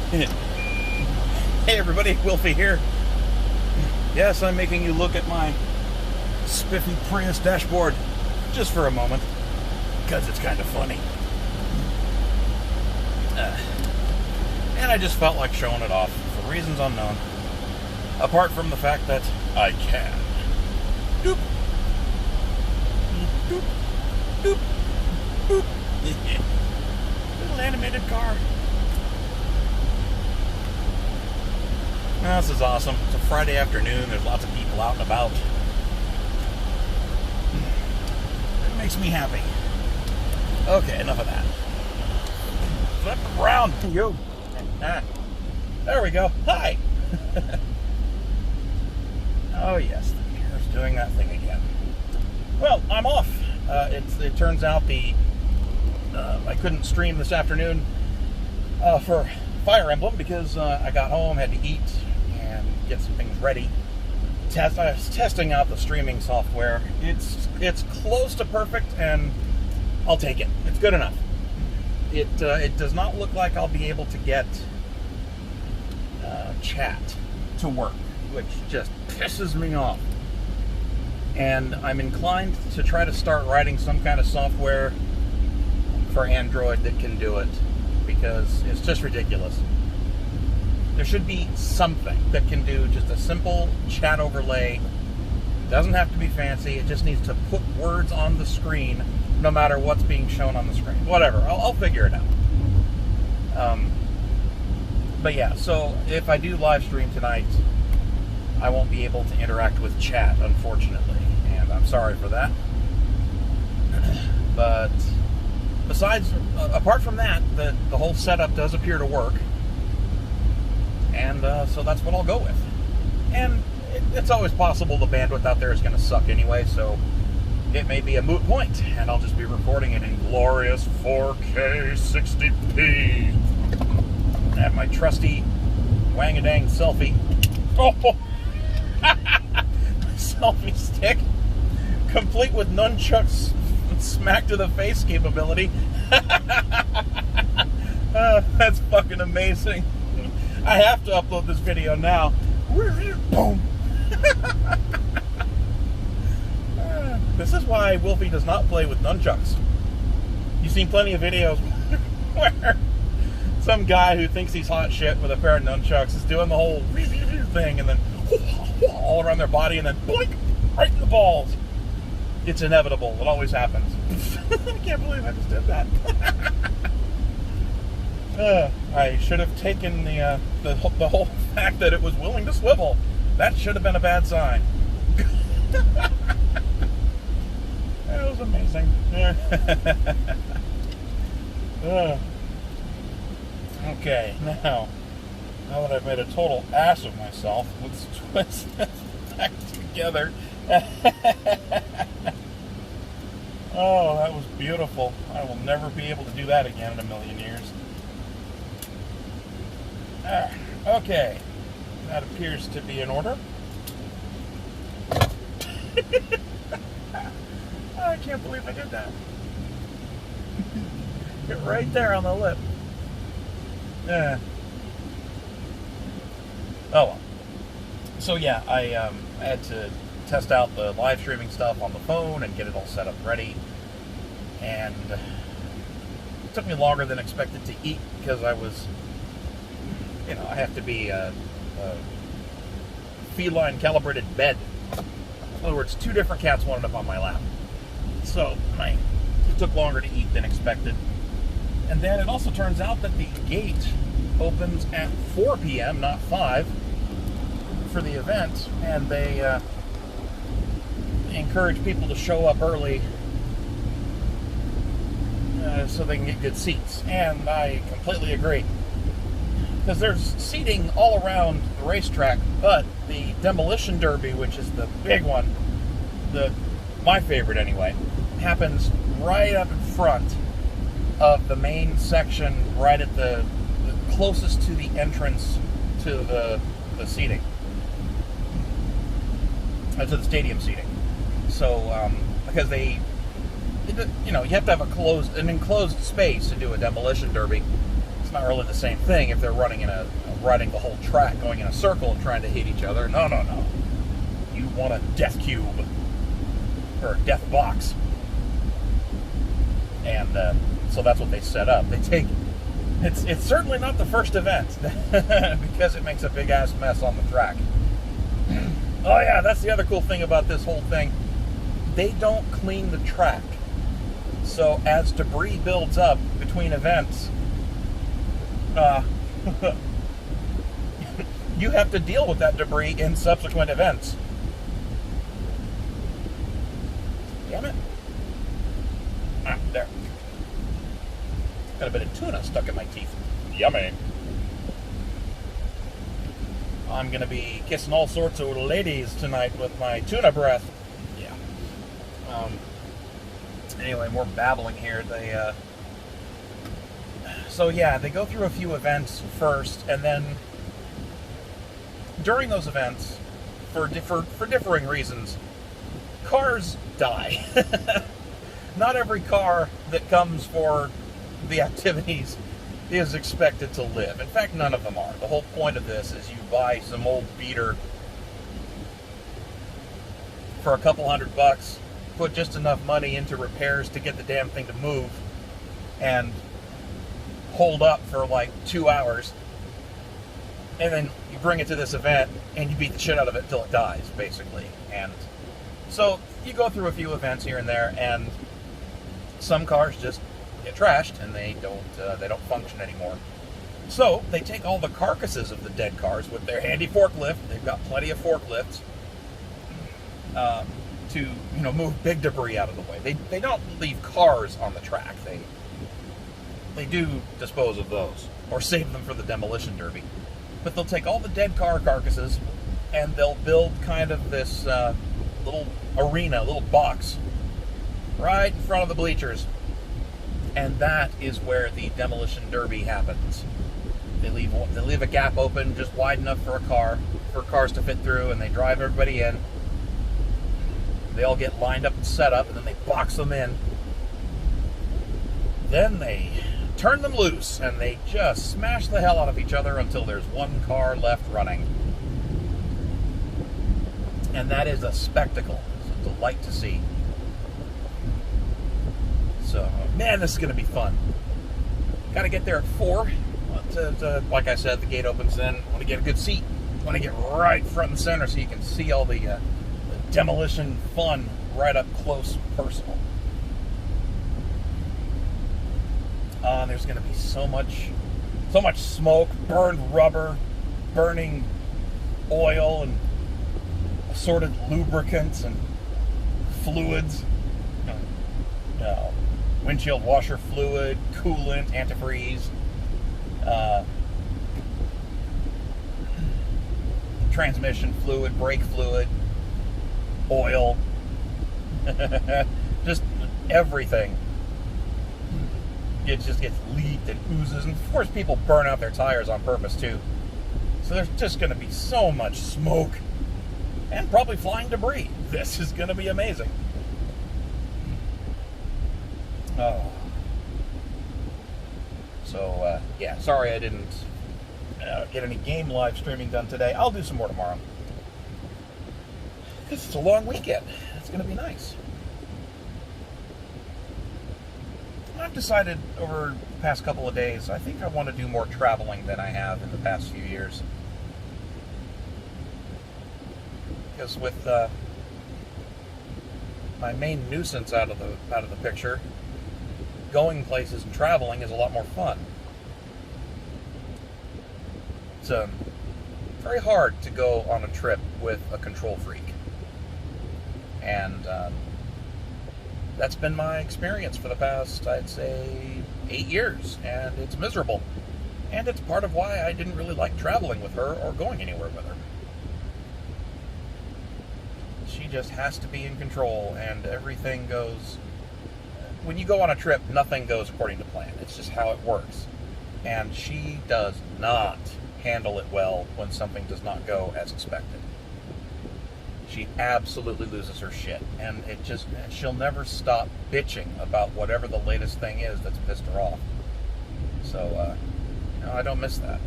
Hey everybody, Wilfie here. Yes, I'm making you look at my spiffy Prius dashboard just for a moment, because it's kind of funny. And I just felt like showing it off for reasons unknown. Apart from the fact that I can. Doop. Doop. Doop. Doop. Little animated car. This is awesome. It's a Friday afternoon. There's lots of people out and about. It makes me happy. Okay, enough of that. Flip around. You. There we go. Hi. Oh, yes. Here's doing that thing again. Well, I'm off. It turns out I couldn't stream this afternoon for Fire Emblem because I got home, had to eat, and get some things ready. I was testing out the streaming software. It's close to perfect, and I'll take it. It's good enough. It does not look like I'll be able to get chat to work, which just pisses me off. And I'm inclined to try to start writing some kind of software for Android that can do it, because it's just ridiculous. There should be something that can do just a simple chat overlay. It doesn't have to be fancy. It just needs to put words on the screen no matter what's being shown on the screen. Whatever. I'll figure it out. But yeah, so if I do live stream tonight, I won't be able to interact with chat, unfortunately. And I'm sorry for that. But apart from that, the whole setup does appear to work. And so that's what I'll go with. And it's always possible the bandwidth out there is going to suck anyway, so it may be a moot point, and I'll just be recording it in glorious 4K 60p. I have my trusty wang-a-dang selfie. Oh! Selfie stick, complete with nunchucks smack to the face capability. That's fucking amazing. I have to upload this video now. Boom. This is why Wolfie does not play with nunchucks. You've seen plenty of videos where some guy who thinks he's hot shit with a pair of nunchucks is doing the whole thing and then all around their body and then boink, right in the balls. It's inevitable. It always happens. I can't believe I just did that. I should have taken the whole fact that it was willing to swivel. That should have been a bad sign. That was amazing. Okay, now that I've made a total ass of myself, let's twist this back together. Oh, that was beautiful. I will never be able to do that again in a million years. Okay, that appears to be in order. I can't believe I did that. Get right there on the lip. Oh well. So yeah, I had to test out the live streaming stuff on the phone and get it all set up ready. And it took me longer than expected to eat because I was, I have to be a feline calibrated bed. In other words, 2 different cats wanted up on my lap. So it took longer to eat than expected. And then it also turns out that the gate opens at 4 p.m., not 5, for the event. And they encourage people to show up early so they can get good seats. And I completely agree. Because there's seating all around the racetrack, but the Demolition Derby, which is the big one, my favorite anyway, happens right up in front of the main section, right at the closest to the entrance to the seating, to the stadium seating. So, because you have to have an enclosed space to do a Demolition Derby. It's not really the same thing if they're riding the whole track, going in a circle and trying to hit each other. No. You want a death cube or a death box, and so that's what they set up. They take. It's certainly not the first event because it makes a big ass mess on the track. Oh yeah, that's the other cool thing about this whole thing. They don't clean the track. So as debris builds up between events, you have to deal with that debris in subsequent events. Damn it. There. Got a bit of tuna stuck in my teeth. Yummy. I'm going to be kissing all sorts of ladies tonight with my tuna breath. Yeah. Anyway, more babbling here. So yeah, they go through a few events first, and then during those events, for differing reasons, cars die. Not every car that comes for the activities is expected to live. In fact, none of them are. The whole point of this is you buy some old beater for a couple $100, put just enough money into repairs to get the damn thing to move, and hold up for like 2 hours, and then you bring it to this event and you beat the shit out of it until it dies, basically. And so you go through a few events here and there, and some cars just get trashed and they don't function anymore. So they take all the carcasses of the dead cars with their handy forklift. They've got plenty of forklifts to move big debris out of the way. They don't leave cars on the track. They do dispose of those or save them for the demolition derby. But they'll take all the dead car carcasses and they'll build kind of this little arena, little box right in front of the bleachers. And that is where the demolition derby happens. They leave a gap open just wide enough for cars to fit through, and they drive everybody in. They all get lined up and set up, and then they box them in. Then they turn them loose, and they just smash the hell out of each other until there's one car left running. And that is a spectacle. It's a delight to see. So, man, this is going to be fun. Got to get there at 4. Like I said, the gate opens then. Want to get a good seat. Want to get right front and center so you can see all the demolition fun right up close, personal. There's going to be so much smoke, burned rubber, burning oil, and assorted lubricants and fluids. Windshield washer fluid, coolant, antifreeze, transmission fluid, brake fluid, oil, just everything. It just gets leaked and oozes, and of course people burn out their tires on purpose too. So there's just going to be so much smoke and probably flying debris. This is going to be amazing. Oh. So, yeah, sorry I didn't get any game live streaming done today. I'll do some more tomorrow. Because it's a long weekend. It's going to be nice. I've decided over the past couple of days, I think I want to do more traveling than I have in the past few years. Because with my main nuisance out of the picture, going places and traveling is a lot more fun. It's very hard to go on a trip with a control freak. And that's been my experience for the past, I'd say, 8 years. And it's miserable. And it's part of why I didn't really like traveling with her or going anywhere with her. She just has to be in control, and everything goes... When you go on a trip, nothing goes according to plan. It's just how it works. And she does not handle it well when something does not go as expected. She absolutely loses her shit. And she'll never stop bitching about whatever the latest thing is that's pissed her off. So, I don't miss that.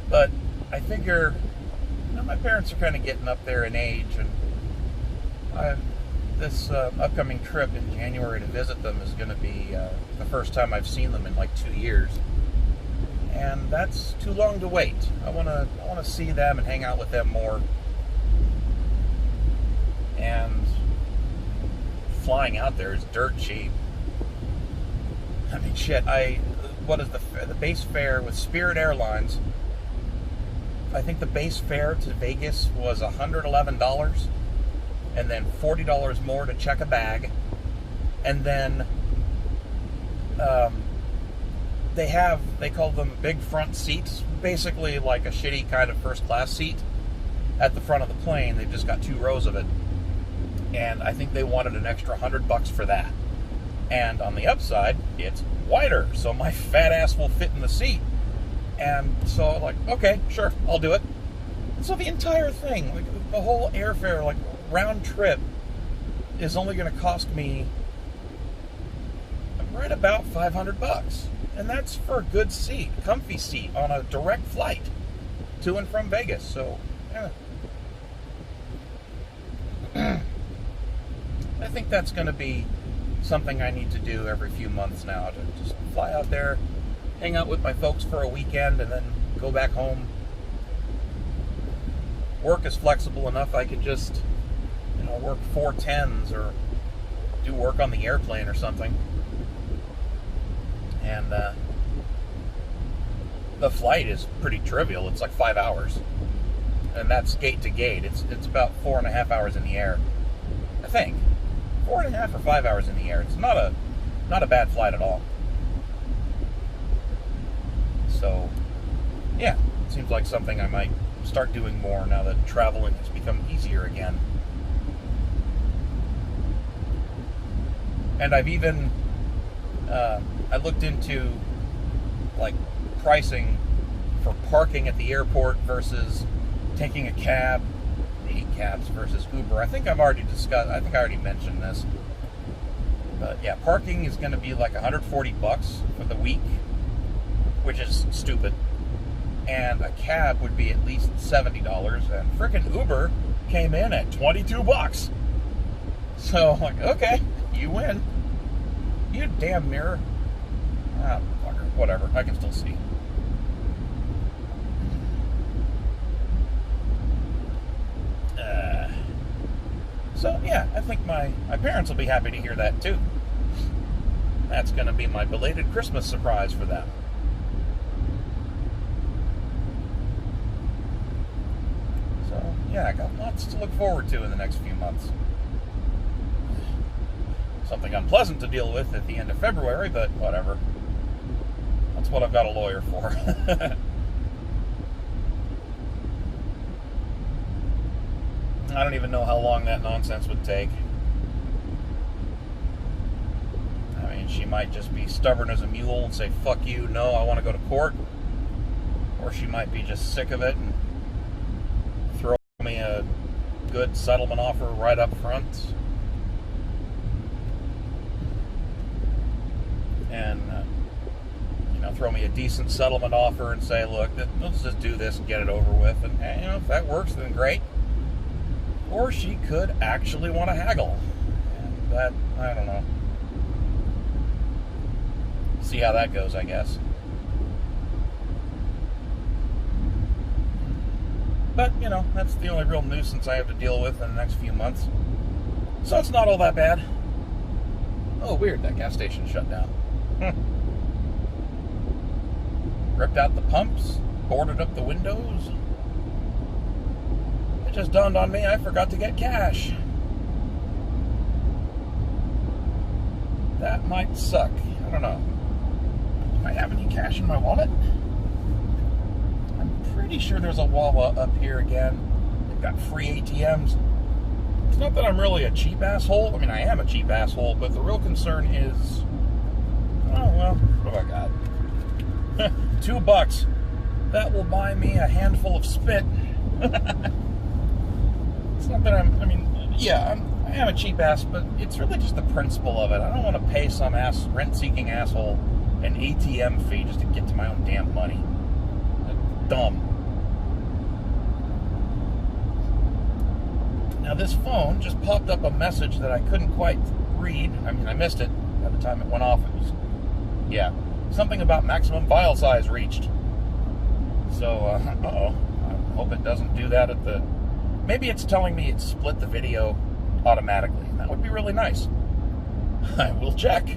But I figure, my parents are kind of getting up there in age, and this upcoming trip in January to visit them is going to be the first time I've seen them in like 2 years, and that's too long to wait. I want to see them and hang out with them more. And flying out there is dirt cheap. I mean, shit. What is the base fare with Spirit Airlines? I think the base fare to Vegas was $111, and then $40 more to check a bag, and then they call them big front seats, basically like a shitty kind of first class seat at the front of the plane. They've just got 2 rows of it, and I think they wanted an extra $100 for that. And on the upside, it's wider, so my fat ass will fit in the seat. And so I'm like, okay, sure, I'll do it. And so the entire thing, like the whole airfare, like round trip, is only going to cost me right about $500. And that's for a good seat, comfy seat on a direct flight to and from Vegas. So, yeah. I think that's going to be something I need to do every few months now, to just fly out there, hang out with my folks for a weekend, and then go back home. Work is flexible enough I can just, work 410s or do work on the airplane or something. And the flight is pretty trivial. It's like 5 hours, and that's gate to gate. It's about 4.5 hours in the air, I think. 4.5 or 5 hours in the air. It's not a bad flight at all. So, yeah, it seems like something I might start doing more now that traveling has become easier again. And I've even I looked into like pricing for parking at the airport versus taking a cab, cabs versus Uber. I think I already mentioned this. But yeah, parking is going to be like $140 for the week, which is stupid. And a cab would be at least $70, and frickin' Uber came in at $22. So I'm like, okay, you win. You damn mirror. Ah, fucker. Whatever. I can still see. So yeah, I think my parents will be happy to hear that too. That's going to be my belated Christmas surprise for them. So yeah, I got lots to look forward to in the next few months. Something unpleasant to deal with at the end of February, but whatever. That's what I've got a lawyer for. I don't even know how long that nonsense would take. I mean, she might just be stubborn as a mule and say, fuck you, no, I want to go to court. Or she might be just sick of it and throw me a good settlement offer right up front. And, throw me a decent settlement offer and say, look, let's just do this and get it over with. And, if that works, then great. Or she could actually want to haggle. And that, I don't know. See how that goes, I guess. But, that's the only real nuisance I have to deal with in the next few months. So it's not all that bad. Oh, weird, that gas station shut down. Ripped out the pumps, boarded up the windows. It just dawned on me I forgot to get cash. That might suck. I don't know. Do I have any cash in my wallet? I'm pretty sure there's a Wawa up here again. They've got free ATMs. It's not that I'm really a cheap asshole. I mean, I am a cheap asshole, but the real concern is... Oh, well, what have I got? $2. That will buy me a handful of spit. It's not that I am a cheap ass, but it's really just the principle of it. I don't want to pay some rent-seeking asshole an ATM fee just to get to my own damn money. Dumb. Now this phone just popped up a message that I couldn't quite read. I mean, I missed it by the time it went off. It was, yeah, something about maximum file size reached. So, uh-oh. I hope it doesn't do that at the... Maybe it's telling me it split the video automatically. That would be really nice. I will check.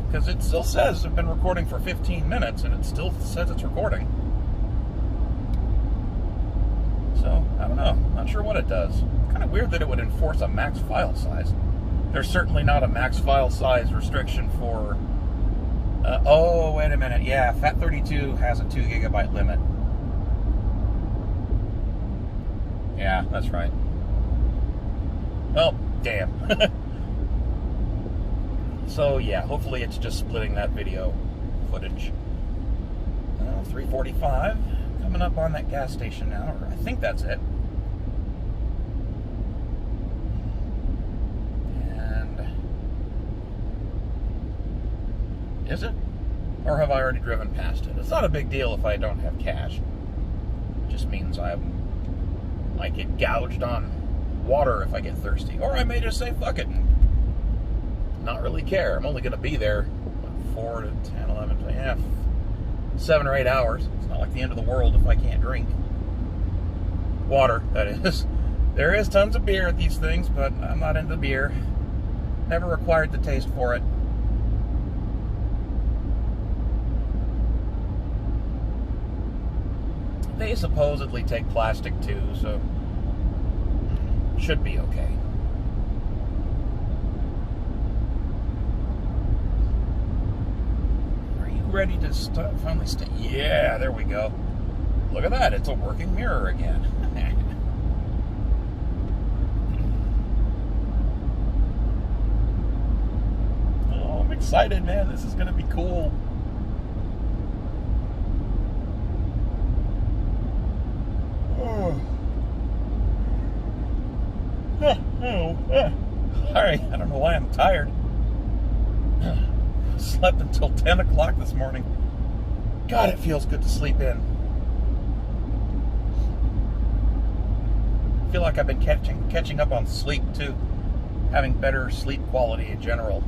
Because it still says I've been recording for 15 minutes, and it still says it's recording. So, I don't know. Not sure what it does. Kind of weird that it would enforce a max file size. There's certainly not a max file size restriction for... oh, wait a minute. Yeah, FAT32 has a 2 gigabyte limit. Yeah, that's right. Well, damn. So, yeah, hopefully it's just splitting that video footage. 3:45. Coming up on that gas station now. Or I think that's it. And... is it? Or have I already driven past it? It's not a big deal if I don't have cash. It just means I might get gouged on water if I get thirsty. Or I may just say, fuck it, and not really care. I'm only going to be there, what, 4 to 10, 11, 20, yeah, 7 or 8 hours. It's not like the end of the world if I can't drink. Water, that is. There is tons of beer at these things, but I'm not into beer. Never required the taste for it. They supposedly take plastic too, so should be okay. Are you ready to finally stay? Yeah, there we go. Look at that, it's a working mirror again. Oh, I'm excited, man. This is going to be cool. Sorry, I don't know why I'm tired. Slept until 10 o'clock this morning. God, it feels good to sleep in. I feel like I've been catching up on sleep too. Having better sleep quality in general.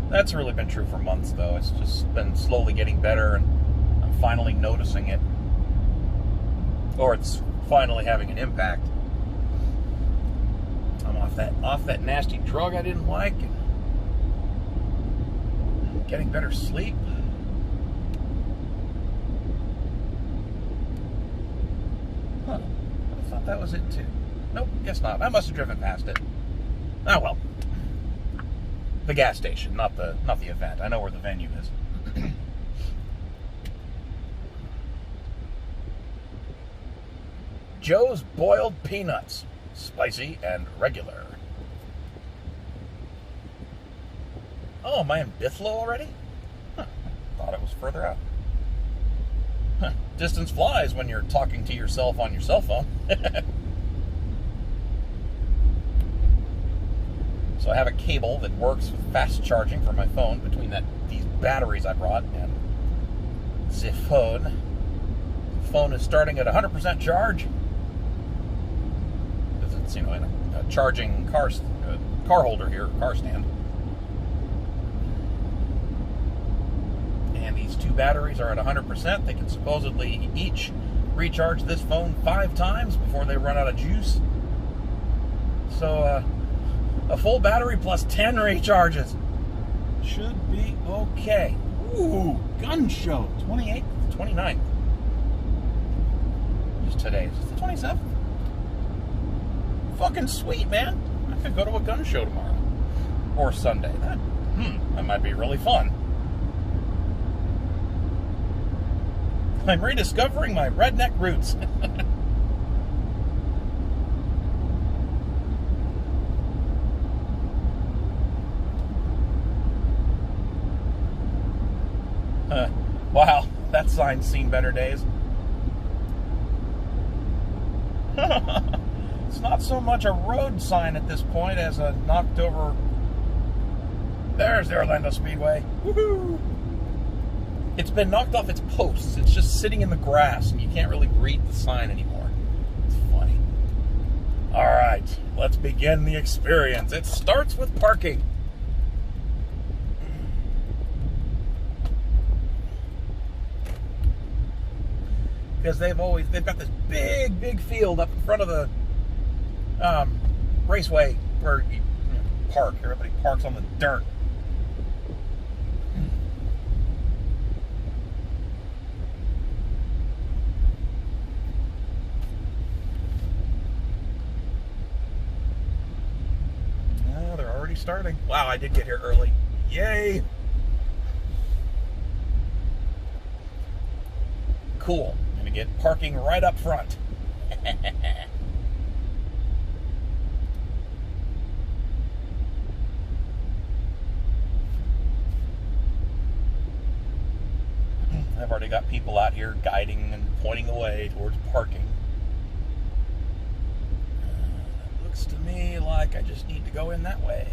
That's really been true for months though. It's just been slowly getting better and I'm finally noticing it. Or it's finally having an impact. I'm off that nasty drug I didn't like and getting better sleep. Huh. I thought that was it too. Nope, guess not. I must have driven past it. Oh well. The gas station, not the event. I know where the venue is. Joe's Boiled Peanuts. Spicy and regular. Oh, am I in Bithlo already? Huh. Thought it was further out. Huh. Distance flies when you're talking to yourself on your cell phone. So I have a cable that works with fast charging for my phone between these batteries I brought and the phone. The phone is starting at 100% charge. It's, in a charging car holder here, car stand. And these two batteries are at 100%. They can supposedly each recharge this phone 5 times before they run out of juice. So, a full battery plus 10 recharges should be okay. Ooh, gun show, 28th, 29th. What's today? Is this the 27th? Fucking sweet, man. I could go to a gun show tomorrow. Or Sunday. That might be really fun. I'm rediscovering my redneck roots. Wow, that sign's seen better days. It's not so much a road sign at this point as a knocked over There's the Orlando Speedway. Woohoo! It's been knocked off its posts. It's just sitting in the grass, and you can't really read the sign anymore. It's funny. All right, let's begin the experience. It starts with parking. Because they've got this big field up in front of the raceway where you park. Everybody parks on the dirt. They're already starting. Wow, I did get here early. Yay! Cool. I'm gonna get parking right up front. I've already got people out here guiding and pointing the way towards parking. Looks to me like I just need to go in that way.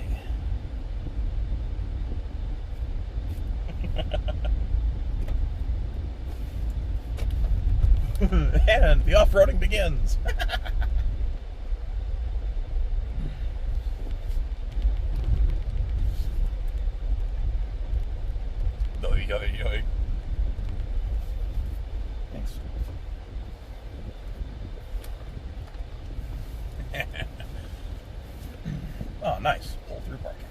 And the off-roading begins. Thanks. Oh, nice. Pull through parking.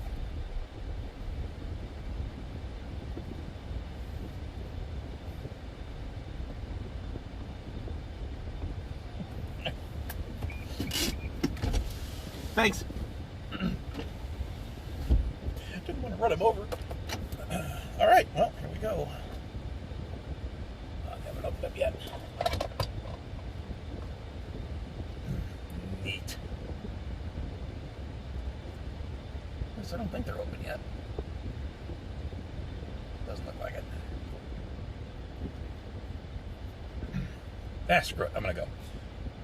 Thanks. Didn't want to run him over. All right, well, here we go. I haven't opened up yet. Neat. I don't think they're open yet. Doesn't look like it. Screw it. I'm going to go.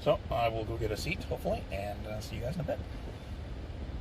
So I will go get a seat, hopefully, and see you guys in a bit.